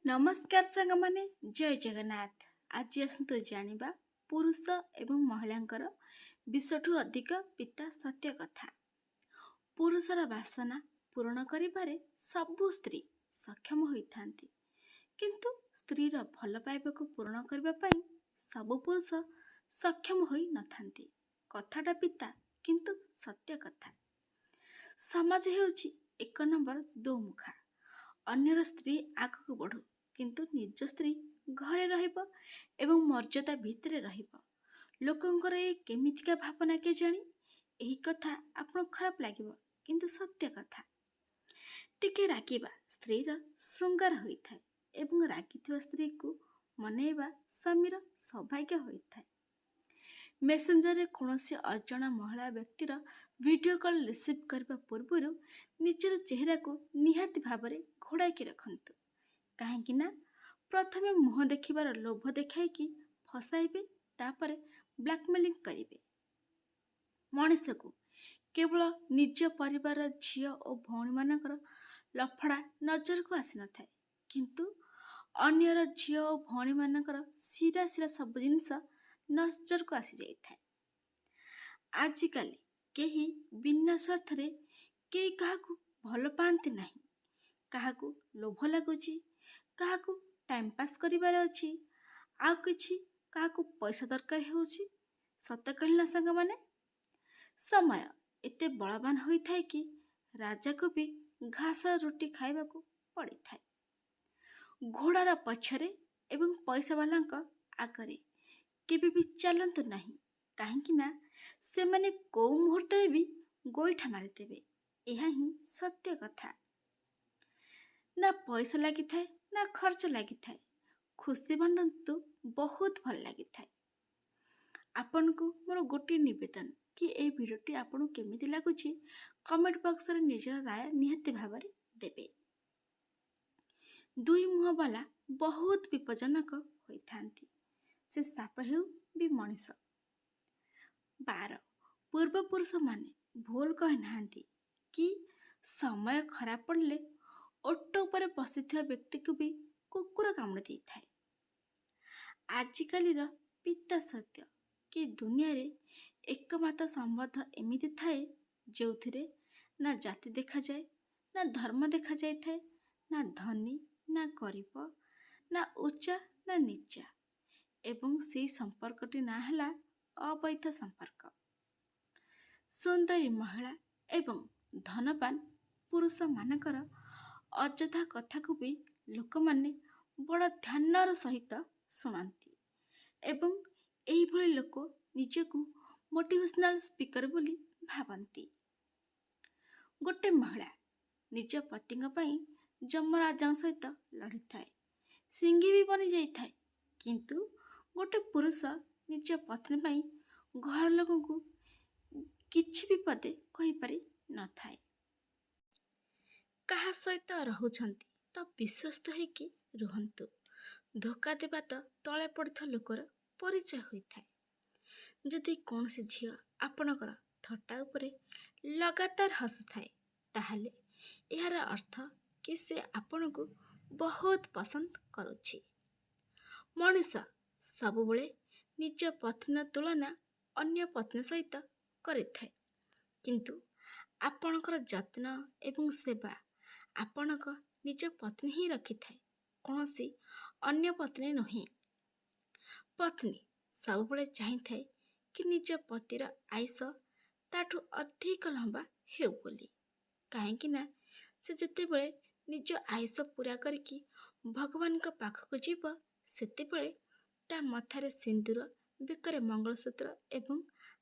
ନମସ୍କାର ସାଙ୍ଗମାନେ, ଜୟ ଜଗନ୍ନାଥ। ଆଜି ଆସନ୍ତୁ ଜାଣିବା ପୁରୁଷ ଏବଂ ମହିଳାଙ୍କର ବିଷଠୁ ଅଧିକ ପିତା ସତ୍ୟ କଥା। ପୁରୁଷର ବାସନା ପୂରଣ କରିବାରେ ସବୁ ସ୍ତ୍ରୀ ସକ୍ଷମ ହୋଇଥାନ୍ତି, କିନ୍ତୁ ସ୍ତ୍ରୀର ଭଲ ପାଇବାକୁ ପୂରଣ କରିବା ପାଇଁ ସବୁ ପୁରୁଷ ସକ୍ଷମ ହୋଇ ନଥାନ୍ତି। କଥାଟା ପିତା, କିନ୍ତୁ ସତ୍ୟ କଥା। ସମାଜ ହେଉଛି ଏକ ନମ୍ବର ଦୋମୁଖା। ଅନ୍ୟର ସ୍ତ୍ରୀ ଆଗକୁ ବଢ଼ୁ, କିନ୍ତୁ ନିଜ ସ୍ତ୍ରୀ ଘରେ ରହିବ ଏବଂ ମର୍ଯ୍ୟାଦା ଭିତରେ ରହିବ। ଲୋକଙ୍କର ଏ କେମିତିକା ଭାବନା କେଜାଣି? ଏହି କଥା ଆପଣଙ୍କୁ ଖରାପ ଲାଗିବ, କିନ୍ତୁ ସତ୍ୟ କଥା। ଟିକେ ରାଗିବା ସ୍ତ୍ରୀର ଶୃଙ୍ଗାର ହୋଇଥାଏ ଏବଂ ରାଗିଥିବା ସ୍ତ୍ରୀକୁ ମନେଇବା ସ୍ୱାମୀର ସୌଭାଗ୍ୟ ହୋଇଥାଏ। ମେସେଞ୍ଜରରେ କୌଣସି ଅଜଣା ମହିଳା ବ୍ୟକ୍ତିର ଭିଡ଼ିଓ କଲ୍ ରିସିଭ୍ କରିବା ପୂର୍ବରୁ ନିଜର ଚେହେରାକୁ ନିହାତି ଭାବରେ ଘୋଡ଼ାଇକି ରଖନ୍ତୁ। କାହିଁକି ନା ପ୍ରଥମେ ମୁହଁ ଦେଖିବାର ଲୋଭ ଦେଖାଇକି ଫସାଇବେ, ତାପରେ ବ୍ଲାକମେଲିଂ କରିବେ। ମଣିଷକୁ କେବଳ ନିଜ ପରିବାରର ଝିଅ ଓ ଭଉଣୀମାନଙ୍କର ଲଫଡ଼ା ନଜରକୁ ଆସିନଥାଏ, କିନ୍ତୁ ଅନ୍ୟର ଝିଅ ଓ ଭଉଣୀମାନଙ୍କର ଶିରା ଶିରା ସବୁ ଜିନିଷ ନଜରକୁ ଆସିଯାଇଥାଏ। ଆଜିକାଲି କେହି ବିନା ସ୍ୱାର୍ଥରେ କେହି କାହାକୁ ଭଲ ପାଆନ୍ତି ନାହିଁ। କାହାକୁ ଲୋଭ ଲାଗୁଛି, କାହାକୁ ଟାଇମ୍ ପାସ୍ କରିବାର ଅଛି, ଆଉ କିଛି କାହାକୁ ପଇସା ଦରକାର ହେଉଛି। ସତ କହିଲି ନା ସାଙ୍ଗମାନେ? ସମୟ ଏତେ ବଳବାନ ହୋଇଥାଏ କି ରାଜାକୁ ବି ଘାସ ରୁଟି ଖାଇବାକୁ ପଡ଼ିଥାଏ। ଘୋଡ଼ାର ପଛରେ ଏବଂ ପଇସାବାଲାଙ୍କ ଆଗରେ କେବେ ବି ଚାଲନ୍ତୁ ନାହିଁ, କାହିଁକି ନା ସେମାନେ କେଉଁ ମୁହୂର୍ତ୍ତରେ ବି ଗୋଇଠା ମାରିଦେବେ। ଏହା ହିଁ ସତ୍ୟ କଥା। ନା ପଇସା ଲାଗିଥାଏ, ନା ଖର୍ଚ୍ଚ ଲାଗିଥାଏ। ଖୁସି ବାଣ୍ଟନ୍ତୁ, ବହୁତ ଭଲ ଲାଗିଥାଏ। ଆପଣଙ୍କୁ ମୋର ଗୋଟିଏ ନିବେଦନ କି ଏହି ଭିଡ଼ିଓଟି ଆପଣଙ୍କୁ କେମିତି ଲାଗୁଛି କମେଣ୍ଟ ବକ୍ସରେ ନିଜର ରାୟ ନିହାତି ଭାବରେ ଦେବେ। ଦୁଇ ମୁହଁବାଲା ବହୁତ ବିପଜ୍ଜନକ ହୋଇଥାନ୍ତି, ସେ ସାପ ହେଉ ବି ମଣିଷ। 12. ପୂର୍ବପୁରୁଷମାନେ ଭୁଲ କହିନାହାନ୍ତି କି ସମୟ ଖରାପ ପଡ଼ିଲେ ଓଟ ଉପରେ ବସିଥିବା ବ୍ୟକ୍ତିକୁ ବି କୁକୁର କାମୁଡ଼ି ଦେଇଥାଏ। ଆଜିକାଲିର ପିତା ସତ୍ୟ କି ଦୁନିଆରେ ଏକମାତ୍ର ସମ୍ବନ୍ଧ ଏମିତି ଥାଏ ଯେଉଁଥିରେ ନା ଜାତି ଦେଖାଯାଏ, ନା ଧର୍ମ ଦେଖାଯାଇଥାଏ, ନା ଧନୀ ନା ଗରିବ, ନା ଉଚ୍ଚା ନା ନିଚା, ଏବଂ ସେହି ସମ୍ପର୍କଟି ନାଁ ହେଲା ଅବୈଧ ସମ୍ପର୍କ। ସୁନ୍ଦରୀ ମହିଳା ଏବଂ ଧନବାନ ପୁରୁଷମାନଙ୍କର ଅଯଥା କଥାକୁ ବି ଲୋକମାନେ ବଡ଼ ଧ୍ୟାନର ସହିତ ଶୁଣନ୍ତି ଏବଂ ଏହିଭଳି ଲୋକ ନିଜକୁ ମୋଟିଭେସନାଲ ସ୍ପିକର ବୋଲି ଭାବନ୍ତି। ଗୋଟେ ମହିଳା ନିଜ ପତିଙ୍କ ପାଇଁ ଯମରାଜାଙ୍କ ସହିତ ଲଢ଼ିଥାଏ, ସିଙ୍ଗି ବି ବନିଯାଇଥାଏ, କିନ୍ତୁ ଗୋଟେ ପୁରୁଷ ନିଜ ପତ୍ନୀ ପାଇଁ ଘର ଲୋକଙ୍କୁ କିଛି ବି ପଦେ କହିପାରି ନଥାଏ। କାହା ସହିତ ରହୁଛନ୍ତି ତ ବିଶ୍ୱସ୍ତ ହେଇକି ରୁହନ୍ତୁ। ଧୋକା ଦେବା ତ ତଳେ ପଡ଼ିଥିବା ଲୋକର ପରିଚୟ ହୋଇଥାଏ। ଯଦି କୌଣସି ଝିଅ ଆପଣଙ୍କର ଥଟ୍ଟା ଉପରେ ଲଗାତାର ହସୁଥାଏ, ତାହେଲେ ଏହାର ଅର୍ଥ କି ସେ ଆପଣଙ୍କୁ ବହୁତ ପସନ୍ଦ କରୁଛି। ମଣିଷ ସବୁବେଳେ ନିଜ ପତ୍ନୀର ତୁଳନା ଅନ୍ୟ ପତ୍ନୀ ସହିତ କରିଥାଏ, କିନ୍ତୁ ଆପଣଙ୍କର ଯତ୍ନ ଏବଂ ସେବା ଆପଣଙ୍କ ନିଜ ପତ୍ନୀ ହିଁ ରଖିଥାଏ, କୌଣସି ଅନ୍ୟ ପତ୍ନୀ ନୁହେଁ। ପତ୍ନୀ ସବୁବେଳେ ଚାହିଁଥାଏ କି ନିଜ ପତିର ଆୟୁଷ ତାଠୁ ଅଧିକ ଲମ୍ବା ହେଉ ବୋଲି, କାହିଁକି ନା ସେ ଯେତେବେଳେ ନିଜ ଆୟୁଷ ପୁରା କରିକି ଭଗବାନଙ୍କ ପାଖକୁ ଯିବ, ସେତେବେଳେ ତା ମଥାରେ ସିନ୍ଦୁର, ବେକରେ ମଙ୍ଗଳସୂତ୍ର ଏବଂ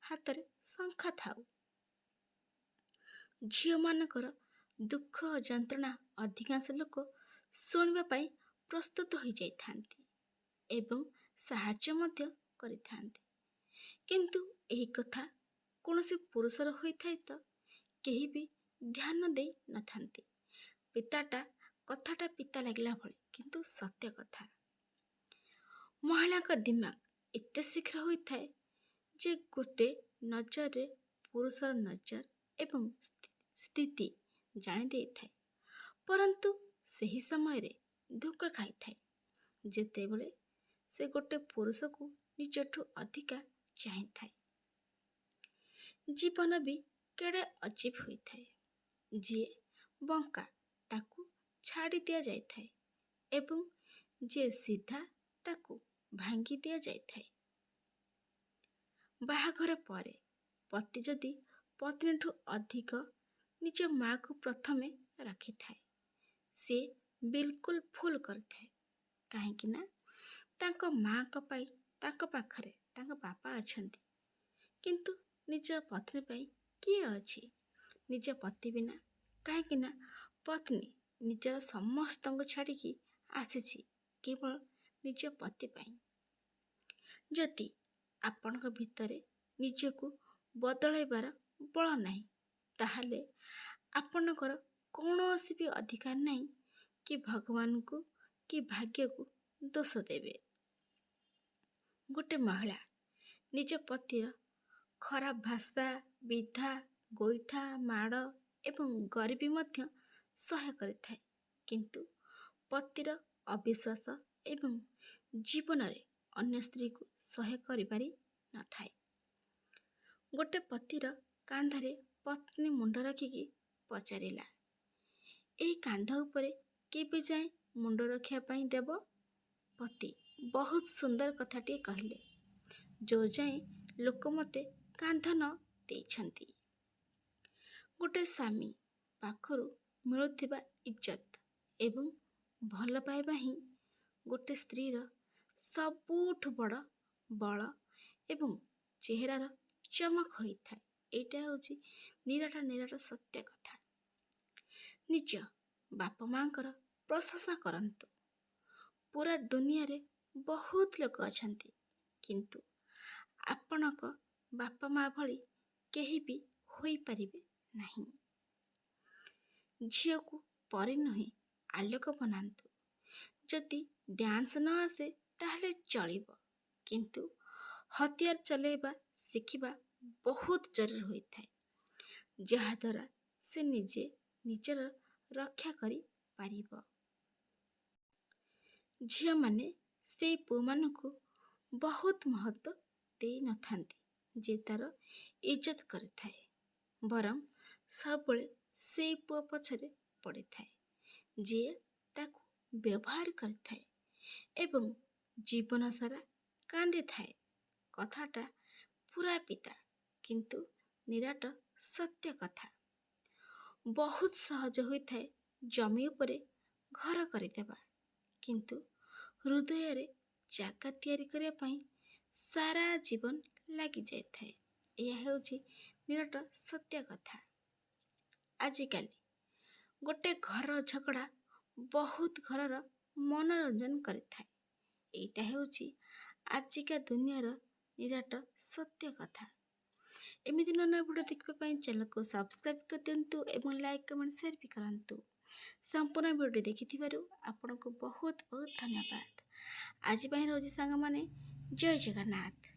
ହାତରେ ଶଙ୍ଖ ଥାଉ। ଝିଅମାନଙ୍କର ଦୁଃଖ ଓ ଯନ୍ତ୍ରଣା ଅଧିକାଂଶ ଲୋକ ଶୁଣିବା ପାଇଁ ପ୍ରସ୍ତୁତ ହୋଇଯାଇଥାନ୍ତି ଏବଂ ସାହାଯ୍ୟ ମଧ୍ୟ କରିଥାନ୍ତି, କିନ୍ତୁ ଏହି କଥା କୌଣସି ପୁରୁଷର ହୋଇଥାଏ ତ କେହି ବି ଧ୍ୟାନ ଦେଇ ନଥାନ୍ତି। କଥାଟା ପିତା ଲାଗିଲା ଭଳି, କିନ୍ତୁ ସତ୍ୟ କଥା। ମହିଳାଙ୍କ ଦିମାଗ ଏତେ ଶୀଘ୍ର ହୋଇଥାଏ ଯେ ଗୋଟେ ନଜରରେ ପୁରୁଷର ନଜର ଏବଂ ସ୍ଥିତି ଜାଣି ଦେଇଥାଏ, ପରନ୍ତୁ ସେହି ସମୟରେ ଧୋକା ଖାଇଥାଏ ଯେତେବେଳେ ସେ ଗୋଟେ ପୁରୁଷକୁ ନିଜଠୁ ଅଧିକା ଚାହିଁଥାଏ। ଜୀବନ ବି କେଡ଼େ ଅଜୀବ ହୋଇଥାଏ। ଯିଏ ବଙ୍କା ତାକୁ ଛାଡ଼ି ଦିଆଯାଇଥାଏ ଏବଂ ଯିଏ ସିଧା ତାକୁ ଭାଙ୍ଗି ଦିଆଯାଇଥାଏ। ବାହାଘର ପରେ ପତି ଯଦି ପତ୍ନୀଠୁ ଅଧିକ ନିଜ ମାଆକୁ ପ୍ରଥମେ ରଖିଥାଏ, ସେ ବିଲକୁଲ ଭୁଲ କରିଥାଏ। କାହିଁକି ନା ତାଙ୍କ ମାଆଙ୍କ ପାଇଁ ତାଙ୍କ ପାଖରେ ତାଙ୍କ ବାପା ଅଛନ୍ତି, କିନ୍ତୁ ନିଜ ପତ୍ନୀ ପାଇଁ କିଏ ଅଛି? ନିଜ ପତି ବିନା। କାହିଁକି ନା ପତ୍ନୀ ନିଜର ସମସ୍ତଙ୍କୁ ଛାଡ଼ିକି ଆସିଛି କେବଳ ନିଜ ପତି ପାଇଁ। ଯଦି ଆପଣଙ୍କ ଭିତରେ ନିଜକୁ ବଦଳାଇବାର ବଳ ନାହିଁ, ତାହେଲେ ଆପଣଙ୍କର କୌଣସି ବି ଅଧିକାର ନାହିଁ କି ଭଗବାନଙ୍କୁ କି ଭାଗ୍ୟକୁ ଦୋଷ ଦେବେ। ଗୋଟେ ମହିଳା ନିଜ ପତିର ଖରାପ ଭାଷା, ବିଧା, ଗୋଇଠା, ମାଡ଼ ଏବଂ ଗରିବୀ ମଧ୍ୟ ସହ୍ୟ କରିଥାଏ, କିନ୍ତୁ ପତିର ଅବିଶ୍ୱାସ ଏବଂ ଜୀବନରେ ଅନ୍ୟ ସ୍ତ୍ରୀକୁ ସହ୍ୟ କରିପାରି ନଥାଏ। ଗୋଟେ ପତିର କାନ୍ଧରେ ପତ୍ନୀ ମୁଣ୍ଡ ରଖିକି ପଚାରିଲା, ଏଇ କାନ୍ଧ ଉପରେ କେବେ ଯାଏଁ ମୁଣ୍ଡ ରଖିବା ପାଇଁ ଦେବ? ପତି ବହୁତ ସୁନ୍ଦର କଥାଟିଏ କହିଲେ, ଯୋଉ ଯାଏଁ ଲୋକ ମୋତେ କାନ୍ଧ ନ ଦେଇଛନ୍ତି। ଗୋଟେ ସ୍ୱାମୀ ପାଖରୁ ମିଳୁଥିବା ଇଜ୍ଜତ ଏବଂ ଭଲ ପାଇବା ହିଁ ଗୋଟେ ସ୍ତ୍ରୀର ସବୁଠୁ ବଡ଼ ବଳ ଏବଂ ଚେହେରାର ଚମକ ହୋଇଥାଏ। ଏଇଟା ହେଉଛି ନିରାଟ ସତ୍ୟ କଥା। ନିଜ ବାପା ମାଆଙ୍କର ପ୍ରଶଂସା କରନ୍ତୁ। ପୁରା ଦୁନିଆରେ ବହୁତ ଲୋକ ଅଛନ୍ତି, କିନ୍ତୁ ଆପଣଙ୍କ ବାପା ମା' ଭଳି କେହି ବି ହୋଇପାରିବେ ନାହିଁ। ଝିଅକୁ ପରି ନୁହେଁ ଆଲୋକ ବନାନ୍ତୁ। ଯଦି ଡ୍ୟାନ୍ସ ନ ଆସେ ତାହେଲେ ଚଳିବ, କିନ୍ତୁ ହତିଆର ଚଲେଇବା ଶିଖିବା ବହୁତ ଜରୁରୀ ହୋଇଥାଏ, ଯାହାଦ୍ୱାରା ସେ ନିଜେ ନିଜର ରକ୍ଷା କରିପାରିବ। ଝିଅମାନେ ସେଇ ପୁଅମାନଙ୍କୁ ବହୁତ ମହତ୍ତ୍ୱ ଦେଇନଥାନ୍ତି ଯେ ତା'ର ଇଜ୍ଜତ କରିଥାଏ, ବରଂ ସବୁବେଳେ ସେଇ ପୁଅ ପଛରେ ପଡ଼ିଥାଏ ଯିଏ ତାକୁ ବ୍ୟବହାର କରିଥାଏ ଏବଂ ଜୀବନ ସାରା କାନ୍ଦିଥାଏ। କଥାଟା ପୁରା ପିତା, କିନ୍ତୁ ନିରାଟ ସତ୍ୟ କଥା। ବହୁତ ସହଜ ହୋଇଥାଏ ଜମି ଉପରେ ଘର କରିଦେବା, କିନ୍ତୁ ହୃଦୟରେ ଜାଗା ତିଆରି କରିବା ପାଇଁ ସାରା ଜୀବନ ଲାଗିଯାଇଥାଏ। ଏହା ହେଉଛି ନିରାଟ ସତ୍ୟ କଥା। ଆଜିକାଲି ଗୋଟେ ଘରର ଝଗଡ଼ା ବହୁତ ଘରର ମନୋରଞ୍ଜନ କରିଥାଏ। ଏଇଟା ହେଉଛି ଆଜିକା ଦୁନିଆର ନିରାଟ ସତ୍ୟ କଥା। ଏମିତି ନୂଆ ଭିଡ଼ିଓ ଦେଖିବା ପାଇଁ ଚ୍ୟାନେଲକୁ ସବସ୍କ୍ରାଇବ୍ କରିଦିଅନ୍ତୁ ଏବଂ ଲାଇକ୍, କମେଣ୍ଟ, ସେୟାର ବି କରନ୍ତୁ। ସମ୍ପୂର୍ଣ୍ଣ ଭିଡ଼ିଓଟି ଦେଖିଥିବାରୁ ଆପଣଙ୍କୁ ବହୁତ ବହୁତ ଧନ୍ୟବାଦ। ଆଜି ପାଇଁ ରହୁଛି ସାଙ୍ଗମାନେ, ଜୟ ଜଗନ୍ନାଥ।